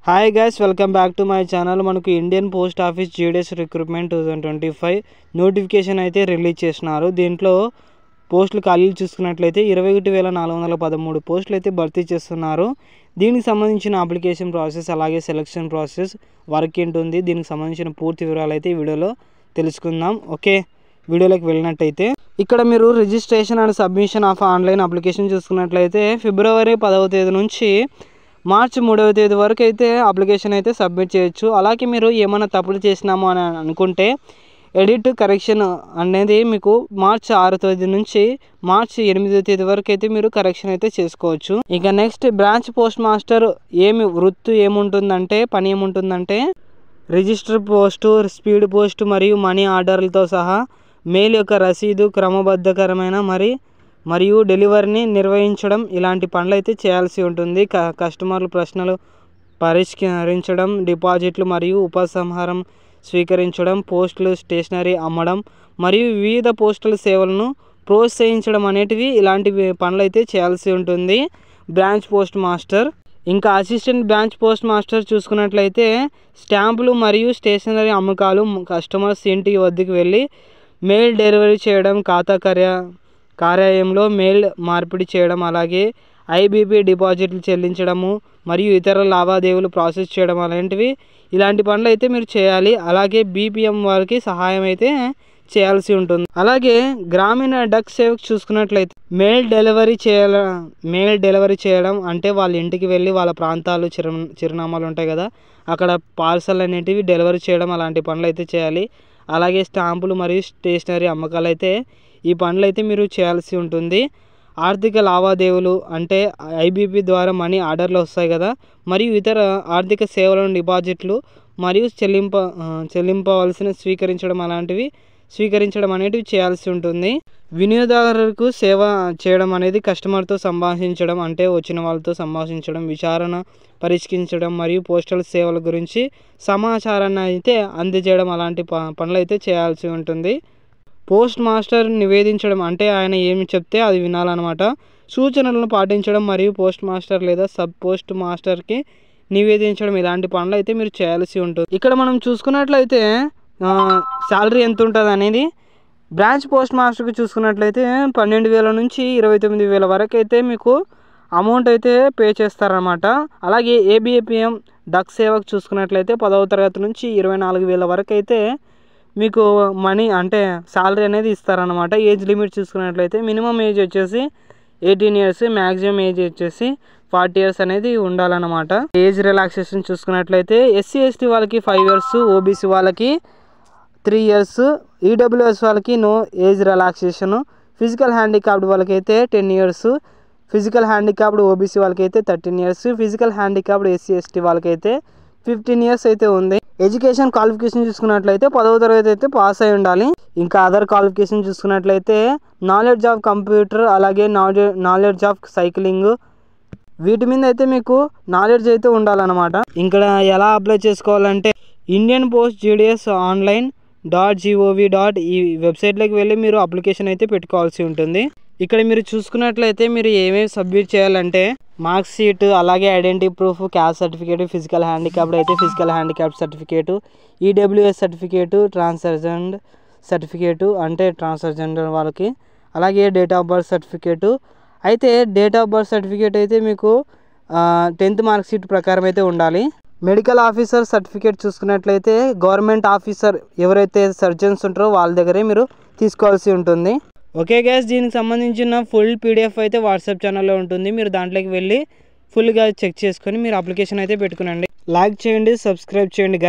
Hi guys, welcome back to my channel. మనకు Indian post office GDS recruitment 2025 notification అయితే release చేసినారు. దీంట్లో పోస్టులు ఖాళీలు చూసుకున్నట్లయితే 21,413 పోస్టులు అయితే భర్తీ చేస్తున్నారు. దీనికి సంబంధించిన అప్లికేషన్ ప్రాసెస్ అలాగే సెలక్షన్ ప్రాసెస్ వర్క్ ఏంటుంది, దీనికి సంబంధించిన పూర్తి వివరాలు అయితే ఈ వీడియోలో తెలుసుకుందాం. ఓకే, వీడియోలోకి వెళ్ళినట్టయితే ఇక్కడ మీరు registration and submission of online application చూసుకున్నట్లయితే ఫిబ్రవరి 10వ తేదీ నుంచి మార్చి 3వ తేదీ వరకు అయితే అప్లికేషన్ అయితే సబ్మిట్ చేయొచ్చు. అలాగే మీరు ఏమైనా తప్పులు చేసినాము అని అనుకుంటే ఎడిట్ కరెక్షన్ అనేది మీకు మార్చి 6వ తేదీ నుంచి మార్చి 8వ తేదీ వరకు అయితే మీరు కరెక్షన్ అయితే చేసుకోవచ్చు. ఇక నెక్స్ట్ బ్రాంచ్ పోస్ట్ మాస్టర్ వృత్తి ఏముంటుందంటే పని ఏముంటుందంటే రిజిస్టర్ పోస్టు, స్పీడ్ పోస్ట్ మరియు మనీ ఆర్డర్లతో సహా మెయిల్ యొక్క రసీదు క్రమబద్ధకరమైన మరియు డెలివరీని నిర్వహించడం ఇలాంటి పనులు అయితే చేయాల్సి ఉంటుంది. కస్టమర్ల ప్రశ్నలు పరిష్కరించడం, డిపాజిట్లు మరియు ఉపసంహారం స్వీకరించడం, పోస్టులు స్టేషనరీ అమ్మడం మరియు వివిధ పోస్టల్ సేవలను ప్రోత్సహించడం అనేటివి ఇలాంటి పనులు అయితే చేయాల్సి ఉంటుంది బ్రాంచ్ పోస్ట్ మాస్టర్. ఇంకా అసిస్టెంట్ బ్రాంచ్ పోస్ట్ మాస్టర్ చూసుకున్నట్లయితే స్టాంపులు మరియు స్టేషనరీ అమ్మకాలు, కస్టమర్స్ ఇంటి వద్దకు వెళ్ళి మెయిల్ డెలివరీ చేయడం, ఖాతా కార్యాలయంలో మెయిల్ మార్పిడి చేయడం, అలాగే ఐబీపీ డిపాజిట్లు చెల్లించడము మరియు ఇతర లావాదేవీలు ప్రాసెస్ చేయడం ఇలాంటి పనులు అయితే మీరు చేయాలి. అలాగే బీపీఎం వారికి సహాయం అయితే చేయాల్సి ఉంటుంది. అలాగే గ్రామీణ డక్ సేవకు చూసుకున్నట్లయితే మెయిల్ డెలివరీ చేయడం అంటే వాళ్ళ ఇంటికి వెళ్ళి వాళ్ళ ప్రాంతాలు చిరునామాలు ఉంటాయి కదా, అక్కడ పార్సల్ అనేటివి డెలివరీ చేయడం అలాంటి పనులు అయితే చేయాలి. అలాగే స్టాంపులు మరియు స్టేషనరీ అమ్మకాలు అయితే ఈ పనులు అయితే మీరు చేయాల్సి ఉంటుంది. ఆర్థిక లావాదేవీలు అంటే ఐబీపీ ద్వారా మనీ ఆర్డర్లు వస్తాయి కదా, మరియు ఇతర ఆర్థిక సేవలను డిపాజిట్లు మరియు చెల్లింపవలసిన స్వీకరించడం అనేటివి చేయాల్సి ఉంటుంది. వినియోగదారులకు సేవ చేయడం అనేది కస్టమర్తో సంభాషించడం అంటే వచ్చిన వాళ్ళతో సంభాషించడం, విచారణ పరిష్కరించడం మరియు పోస్టల్ సేవల గురించి సమాచారాన్ని అయితే అందజేయడం అలాంటి పనులు అయితే చేయాల్సి ఉంటుంది. పోస్ట్ మాస్టర్ నివేదించడం అంటే ఆయన ఏమి చెప్తే అది వినాలన్నమాట. సూచనలను పాటించడం మరియు పోస్ట్ మాస్టర్ లేదా సబ్ పోస్ట్ మాస్టర్కి నివేదించడం ఇలాంటి పనులు అయితే మీరు చేయాల్సి ఉంటుంది. ఇక్కడ మనం చూసుకున్నట్లయితే శాలరీ ఎంత ఉంటుంది అనేది బ్రాంచ్ పోస్ట్ మాస్టర్కి చూసుకున్నట్లయితే 12,000 నుంచి 29,000 వరకు అయితే మీకు అమౌంట్ అయితే పే చేస్తారన్నమాట. అలాగే ఏబిపిఎం డక్ సేవకు చూసుకున్నట్లయితే 10వ తరగతి నుంచి 24,000 వరకు అయితే మీకు మనీ అంటే శాలరీ అనేది ఇస్తారనమాట. ఏజ్ లిమిట్ చూసుకున్నట్లయితే మినిమం ఏజ్ వచ్చేసి 18 years, మ్యాక్సిమం ఏజ్ వచ్చేసి 40 years అనేది ఉండాలన్నమాట. ఏజ్ రిలాక్సేషన్ చూసుకున్నట్లయితే ఎస్సీ ఎస్టీ వాళ్ళకి 5 years, ఓబీసీ వాళ్ళకి 3 years, ఈడబ్ల్యూఎస్ వాళ్ళకి no age relaxation, physical handicapped వాళ్ళకైతే 10 years, ఫిజికల్ హ్యాండిక్యాప్డ్ ఓబీసీ వాళ్ళకైతే 13 years, physical handicapped SC ST వాళ్ళకైతే 15 years అయితే ఉంది. ఎడ్యుకేషన్ క్వాలిఫికేషన్ చూసుకున్నట్లయితే 10వ తరగతి అయితే పాస్ అయి ఉండాలి. ఇంకా అదర్ క్వాలిఫికేషన్ చూసుకున్నట్లయితే నాలెడ్జ్ ఆఫ్ కంప్యూటర్ అలాగే నాలెడ్జ్ ఆఫ్ సైక్లింగ్ వీటి మీద అయితే మీకు నాలెడ్జ్ అయితే ఉండాలన్నమాట. ఇక్కడ ఎలా అప్లై చేసుకోవాలంటే ఇండియన్ పోస్ట్ జీడీఎస్ online.gov. ఈ వెబ్సైట్లోకి వెళ్ళి మీరు అప్లికేషన్ అయితే పెట్టుకోవాల్సి ఉంటుంది. ఇక్కడ మీరు చూసుకున్నట్లయితే మీరు ఏమేమి సబ్మిట్ చేయాలంటే మార్క్స్ షీట్, అలాగే identity proof, caste certificate, physical handicapped అయితే physical handicapped certificate, EWS certificate, transgender certificate అంటే ట్రాన్స్జెండర్ వాళ్ళకి, అలాగే డేట్ ఆఫ్ బర్త్ సర్టిఫికేటు. అయితే డేట్ ఆఫ్ బర్త్ సర్టిఫికేట్ అయితే మీకు 10th మార్క్ షీట్ ప్రకారం అయితే ఉండాలి. మెడికల్ ఆఫీసర్ సర్టిఫికేట్ చూసుకున్నట్లయితే గవర్నమెంట్ ఆఫీసర్ ఎవరైతే సర్జన్స్ ఉంటారో వాళ్ళ దగ్గరే మీరు తీసుకోవాల్సి ఉంటుంది. ఓకే గైస్, దీనికి సంబంధించిన ఫుల్ పీడిఎఫ్ అయితే వాట్సాప్ ఛానల్లో ఉంటుంది. మీరు దాంట్లోకి వెళ్ళి ఫుల్గా చెక్ చేసుకొని మీరు అప్లికేషన్ అయితే పెట్టుకునండి. లైక్ చేయండి, సబ్స్క్రైబ్ చేయండి గైస్.